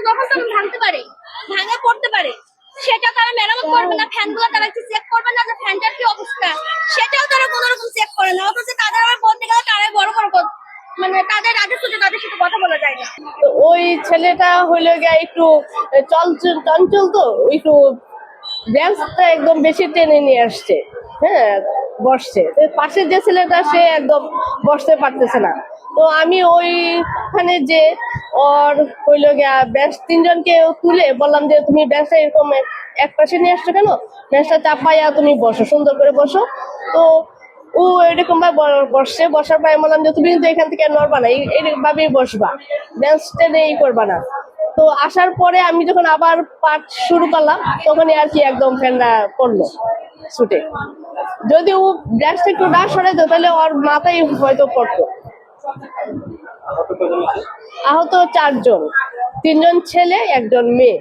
যখন তখন ভাঙতে পারে, ভাঙে পড়তে পারে, সেটা তারা মেরামত করবে না। ফ্যানগুলো তারা একটু চেক করবে না যে ফ্যানটার কি অবস্থা, সেটাও তারা কোনো রকম চেক করে না। অথচ তাদের আবার বলতে গেলে তারাই বড় বড় মানে তাদের তাদের সাথে কথা বলা যায় না। ওই ছেলেটা হইলো গিয়ে একটু চঞ্চল, তো একটু বেঞ্চটা একদম বেশি টেনে নিয়ে আসছে, হ্যাঁ, বসছে। পাশের যে ছেলেটা সে একদম বসতে পারতেছে না। তো আমি ওইখানে যে ওর হইলো গিয়া বেঞ্চ তিনজনকে তুলে বললাম যে তুমি বেঞ্চটা এরকম এক পাশে নিয়ে আসছো কেন, বেঞ্চটা চাপাইয়া তুমি বসো, সুন্দর করে বসো। তো ও এরকম ভাবে বসছে, বসার পর বললাম যে তুমি কিন্তু এখান থেকে নড়বা না, এইরকম ভাবেই বসবা, বেঞ্চ টেনে করবা না। তো আসার পরে আমি যখন আবার পাঠ শুরু করলাম তখনই আর কি একদম ফ্যানটা পড়লো ছুটে। যদি ও ব্যাসটা একটু না সরাইতো তাহলে ওর মাথায় হয়তো পড়তো। আহত 4 জন, 3 জন ছেলে 1 জন মেয়ে।